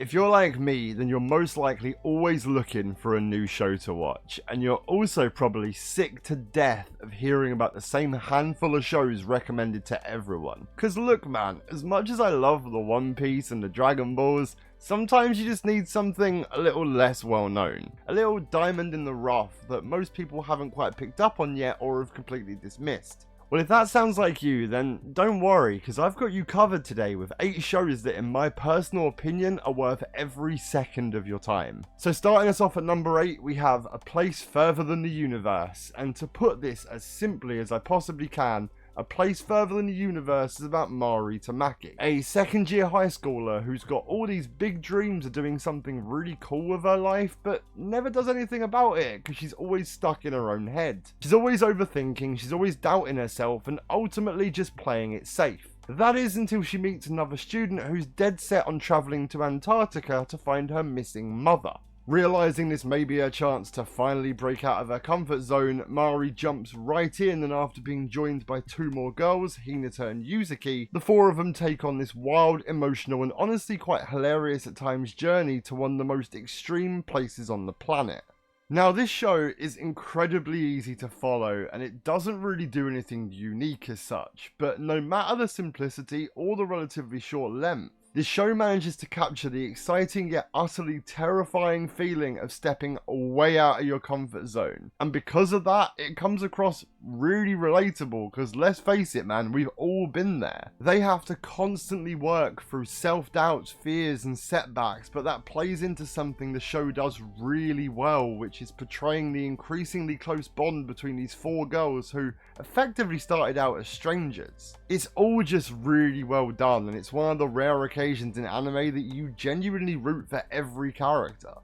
If you're like me, then you're most likely always looking for a new show to watch, and you're also probably sick to death of hearing about the same handful of shows recommended to everyone. Cause look man, as much as I love the One Piece and the Dragon Balls, sometimes you just need something a little less well known. A little diamond in the rough that most people haven't quite picked up on yet or have completely dismissed. Well, if that sounds like you, then don't worry, because I've got you covered today with 8 shows that in my personal opinion are worth every second of your time. So starting us off at number 8, we have A Place Further Than the Universe, and to put this as simply as I possibly can, A Place Further Than the Universe is about Mari Tamaki, a second-year high schooler who's got all these big dreams of doing something really cool with her life, but never does anything about it because she's always stuck in her own head. She's always overthinking, she's always doubting herself, and ultimately just playing it safe. That is until she meets another student who's dead set on travelling to Antarctica to find her missing mother. Realising this may be her chance to finally break out of her comfort zone, Mari jumps right in, and after being joined by 2 more girls, Hinata and Yuzuki, the 4 of them take on this wild, emotional and honestly quite hilarious at times journey to one of the most extreme places on the planet. Now this show is incredibly easy to follow and it doesn't really do anything unique as such, but no matter the simplicity or the relatively short length, this show manages to capture the exciting yet utterly terrifying feeling of stepping way out of your comfort zone. And because of that, it comes across really relatable because let's face it man, we've all been there. They have to constantly work through self-doubts, fears and setbacks, but that plays into something the show does really well, which is portraying the increasingly close bond between these 4 girls who effectively started out as strangers. It's all just really well done, and it's one of the rare occasions in anime that you genuinely root for every character.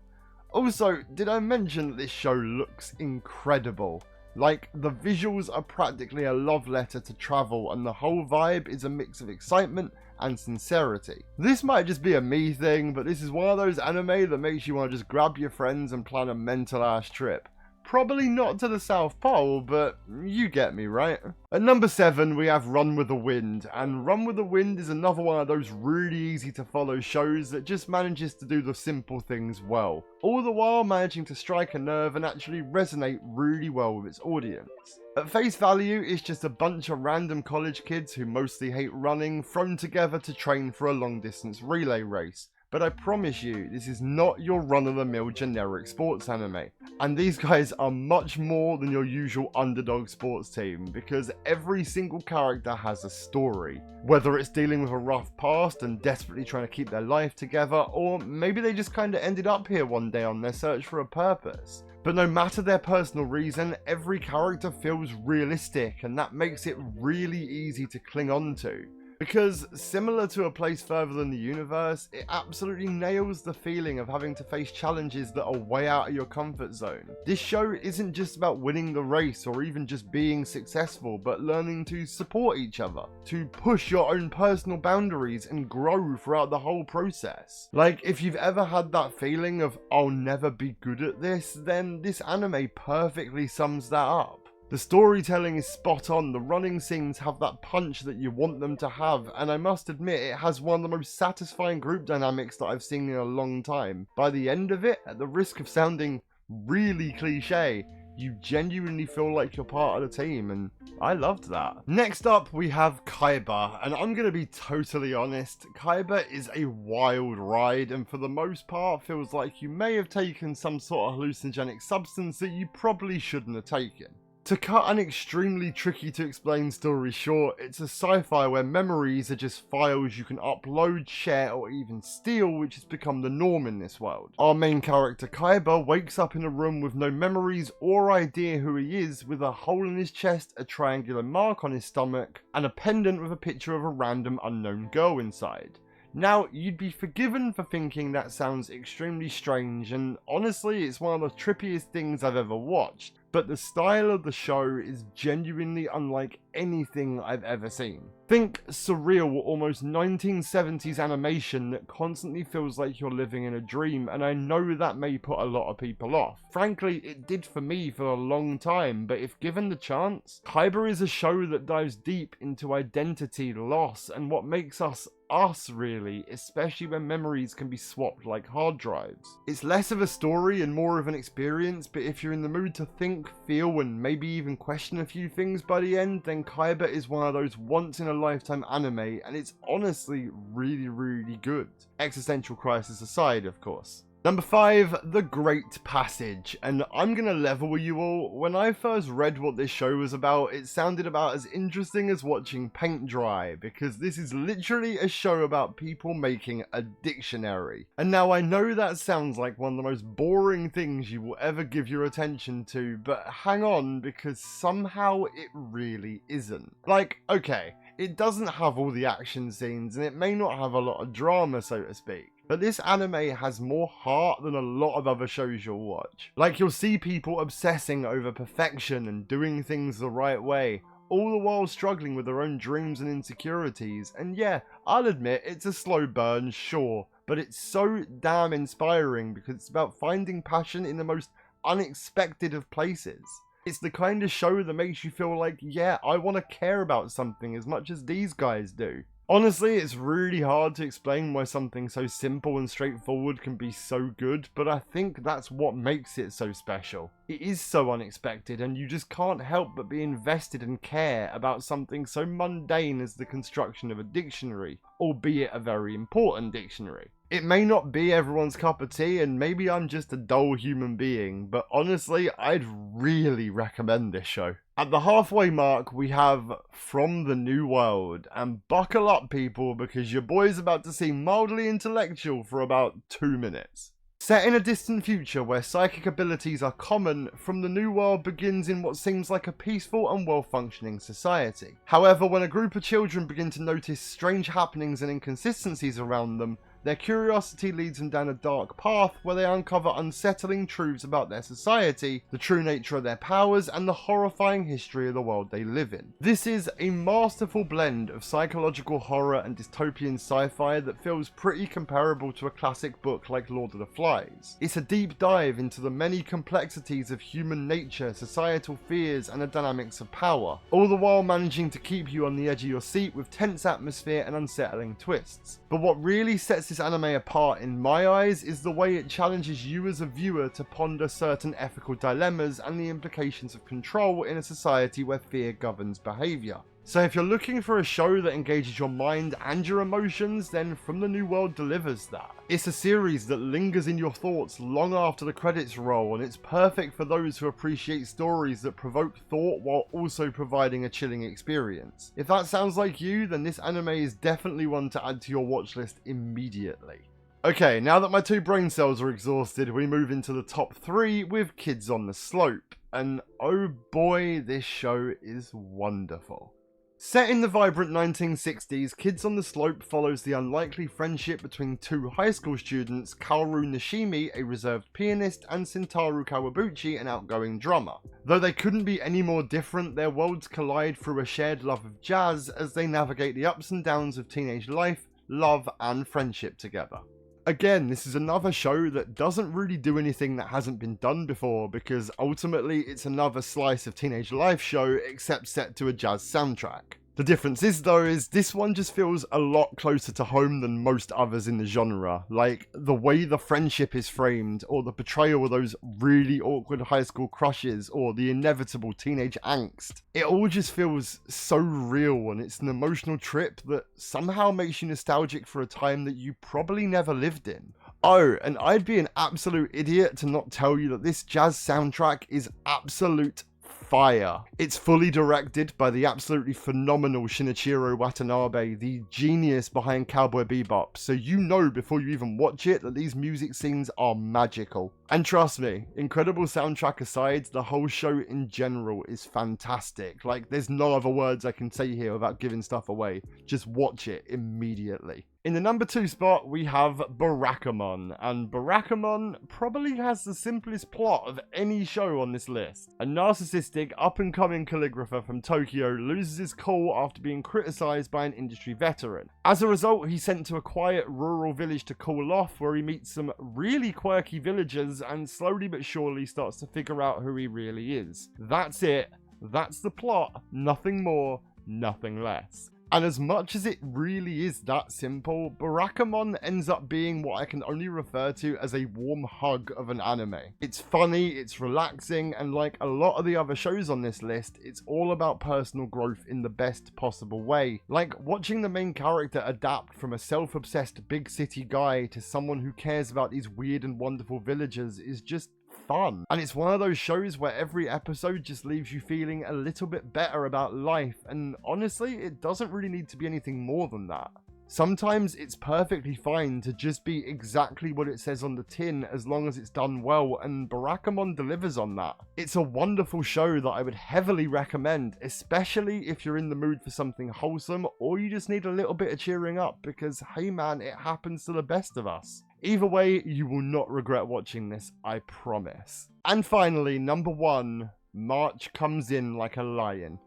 Also, did I mention that this show looks incredible? Like, the visuals are practically a love letter to travel, and the whole vibe is a mix of excitement and sincerity. This might just be a me thing, but this is one of those anime that makes you want to just grab your friends and plan a mental ass trip. Probably not to the South Pole, but you get me, right? At number 7, we have Run With the Wind, and Run With the Wind is another one of those really easy to follow shows that just manages to do the simple things well, all the while managing to strike a nerve and actually resonate really well with its audience. At face value, it's just a bunch of random college kids who mostly hate running thrown together to train for a long distance relay race. But I promise you, this is not your run-of-the-mill generic sports anime. And these guys are much more than your usual underdog sports team, because every single character has a story. Whether it's dealing with a rough past and desperately trying to keep their life together, or maybe they just kinda ended up here one day on their search for a purpose. But no matter their personal reason, every character feels realistic, and that makes it really easy to cling on to. Because, similar to A Place Further Than the Universe, it absolutely nails the feeling of having to face challenges that are way out of your comfort zone. This show isn't just about winning the race or even just being successful, but learning to support each other, to push your own personal boundaries and grow throughout the whole process. Like, if you've ever had that feeling of, I'll never be good at this, then this anime perfectly sums that up. The storytelling is spot on, the running scenes have that punch that you want them to have, and I must admit it has one of the most satisfying group dynamics that I've seen in a long time. By the end of it, at the risk of sounding really cliche, you genuinely feel like you're part of the team, and I loved that. Next up, we have Kaiba, and I'm gonna be totally honest, Kaiba is a wild ride, and for the most part feels like you may have taken some sort of hallucinogenic substance that you probably shouldn't have taken. To cut an extremely tricky to explain story short, it's a sci-fi where memories are just files you can upload, share or even steal, which has become the norm in this world. Our main character Kaiba wakes up in a room with no memories or idea who he is, with a hole in his chest, a triangular mark on his stomach, and a pendant with a picture of a random unknown girl inside. Now, you'd be forgiven for thinking that sounds extremely strange, and honestly it's one of the trippiest things I've ever watched, but the style of the show is genuinely unlike anything I've ever seen. Think surreal, almost 1970s animation that constantly feels like you're living in a dream, and I know that may put a lot of people off. Frankly, it did for me for a long time, but if given the chance, Kaiba is a show that dives deep into identity, loss, and what makes us us, really, especially when memories can be swapped like hard drives. It's less of a story and more of an experience, but if you're in the mood to think, feel, and maybe even question a few things by the end, then Kaiba is one of those once-in-a-lifetime anime, and it's honestly really good. Existential crisis aside, of course. Number 5, The Great Passage, and I'm gonna level with you all, when I first read what this show was about, it sounded about as interesting as watching paint dry, because this is literally a show about people making a dictionary. And now I know that sounds like one of the most boring things you will ever give your attention to, but hang on, because somehow it really isn't. Like, okay, it doesn't have all the action scenes, and it may not have a lot of drama, so to speak. But this anime has more heart than a lot of other shows you'll watch. Like, you'll see people obsessing over perfection and doing things the right way, all the while struggling with their own dreams and insecurities. And yeah, I'll admit, it's a slow burn, sure, but it's so damn inspiring because it's about finding passion in the most unexpected of places. It's the kind of show that makes you feel like, yeah, I want to care about something as much as these guys do. Honestly, it's really hard to explain why something so simple and straightforward can be so good, but I think that's what makes it so special. It is so unexpected, and you just can't help but be invested and care about something so mundane as the construction of a dictionary, albeit a very important dictionary. It may not be everyone's cup of tea, and maybe I'm just a dull human being, but honestly, I'd really recommend this show. At the halfway mark, we have From the New World, and buckle up people, because your boy's about to seem mildly intellectual for about 2 minutes. Set in a distant future where psychic abilities are common, From the New World begins in what seems like a peaceful and well-functioning society. However, when a group of children begin to notice strange happenings and inconsistencies around them, their curiosity leads them down a dark path where they uncover unsettling truths about their society, the true nature of their powers, and the horrifying history of the world they live in. This is a masterful blend of psychological horror and dystopian sci-fi that feels pretty comparable to a classic book like Lord of the Flies. It's a deep dive into the many complexities of human nature, societal fears, and the dynamics of power, all the while managing to keep you on the edge of your seat with tense atmosphere and unsettling twists. But what really sets this anime apart in my eyes is the way it challenges you as a viewer to ponder certain ethical dilemmas and the implications of control in a society where fear governs behaviour. So if you're looking for a show that engages your mind and your emotions, then From the New World delivers that. It's a series that lingers in your thoughts long after the credits roll, and it's perfect for those who appreciate stories that provoke thought while also providing a chilling experience. If that sounds like you, then this anime is definitely one to add to your watch list immediately. Okay, now that my 2 brain cells are exhausted, we move into the top 3 with Kids on the Slope. And oh boy, this show is wonderful. Set in the vibrant 1960s, Kids on the Slope follows the unlikely friendship between 2 high school students, Kaoru Nishimi, a reserved pianist, and Shintaru Kawabuchi, an outgoing drummer. Though they couldn't be any more different, their worlds collide through a shared love of jazz as they navigate the ups and downs of teenage life, love, and friendship together. Again, this is another show that doesn't really do anything that hasn't been done before, because ultimately it's another slice of teenage life show except set to a jazz soundtrack. The difference is though, is this one just feels a lot closer to home than most others in the genre. Like, the way the friendship is framed, or the portrayal of those really awkward high school crushes, or the inevitable teenage angst. It all just feels so real, and it's an emotional trip that somehow makes you nostalgic for a time that you probably never lived in. Oh, and I'd be an absolute idiot to not tell you that this jazz soundtrack is absolute fire. It's fully directed by the absolutely phenomenal Shinichiro Watanabe, the genius behind Cowboy Bebop, so you know before you even watch it that these music scenes are magical. And trust me, incredible soundtrack aside, the whole show in general is fantastic. Like, there's no other words I can say here without giving stuff away. Just watch it immediately. In the number 2 spot, we have Barakamon, and Barakamon probably has the simplest plot of any show on this list. A narcissistic, up-and-coming calligrapher from Tokyo loses his cool after being criticised by an industry veteran. As a result, he's sent to a quiet rural village to cool off, where he meets some really quirky villagers and slowly but surely starts to figure out who he really is. That's it. That's the plot. Nothing more, nothing less. And as much as it really is that simple, Barakamon ends up being what I can only refer to as a warm hug of an anime. It's funny, it's relaxing, and like a lot of the other shows on this list, it's all about personal growth in the best possible way. Like watching the main character adapt from a self-obsessed big city guy to someone who cares about these weird and wonderful villagers is just fun. And it's one of those shows where every episode just leaves you feeling a little bit better about life, and honestly, it doesn't really need to be anything more than that. Sometimes it's perfectly fine to just be exactly what it says on the tin as long as it's done well, and Barakamon delivers on that. It's a wonderful show that I would heavily recommend, especially if you're in the mood for something wholesome or you just need a little bit of cheering up, because hey man, it happens to the best of us. Either way, you will not regret watching this, I promise. And finally, number 1, March Comes In Like a Lion.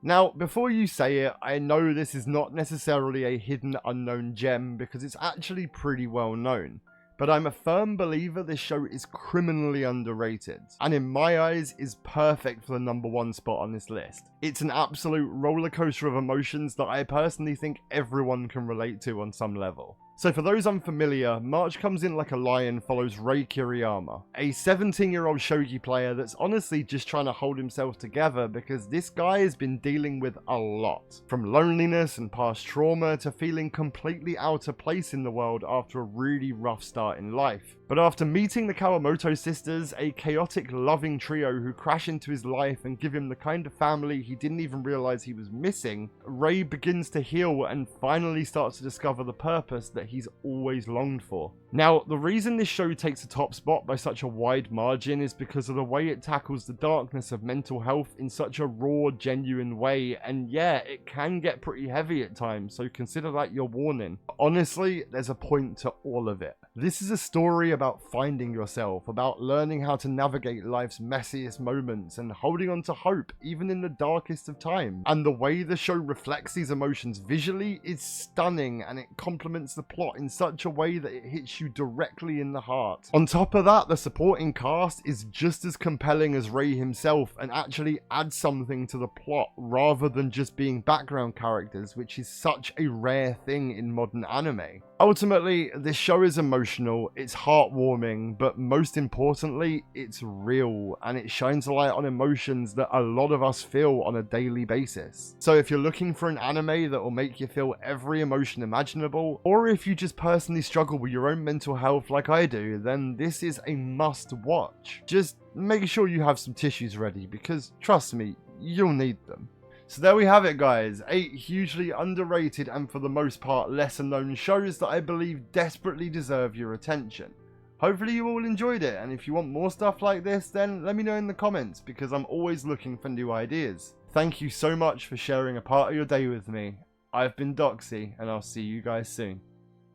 Now, before you say it, I know this is not necessarily a hidden unknown gem because it's actually pretty well known. But I'm a firm believer this show is criminally underrated, and in my eyes is perfect for the number 1 spot on this list. It's an absolute roller coaster of emotions that I personally think everyone can relate to on some level. So for those unfamiliar, March Comes In Like a Lion follows Rei Kiriyama, a 17-year-old shogi player that's honestly just trying to hold himself together because this guy has been dealing with a lot. From loneliness and past trauma to feeling completely out of place in the world after a really rough start in life. But after meeting the Kawamoto sisters, a chaotic loving trio who crash into his life and give him the kind of family he didn't even realize he was missing, Rei begins to heal and finally starts to discover the purpose that he's always longed for. Now, the reason this show takes the top spot by such a wide margin is because of the way it tackles the darkness of mental health in such a raw, genuine way, and yeah, it can get pretty heavy at times, so consider that your warning. Honestly, there's a point to all of it. This is a story about finding yourself, about learning how to navigate life's messiest moments and holding on to hope even in the darkest of times. And the way the show reflects these emotions visually is stunning, and it complements the plot in such a way that it hits you directly in the heart. On top of that, the supporting cast is just as compelling as Rei himself and actually adds something to the plot rather than just being background characters, which is such a rare thing in modern anime. Ultimately, this show is emotional, it's heartwarming, but most importantly, it's real, and it shines a light on emotions that a lot of us feel on a daily basis. So if you're looking for an anime that will make you feel every emotion imaginable, or if you just personally struggle with your own mental health like I do, then this is a must watch. Just make sure you have some tissues ready, because trust me, you'll need them. So there we have it guys, 8 hugely underrated and for the most part lesser known shows that I believe desperately deserve your attention. Hopefully you all enjoyed it, and if you want more stuff like this then let me know in the comments because I'm always looking for new ideas. Thank you so much for sharing a part of your day with me. I've been Doxy and I'll see you guys soon.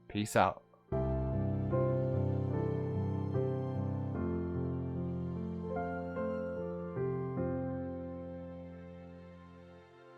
Peace out.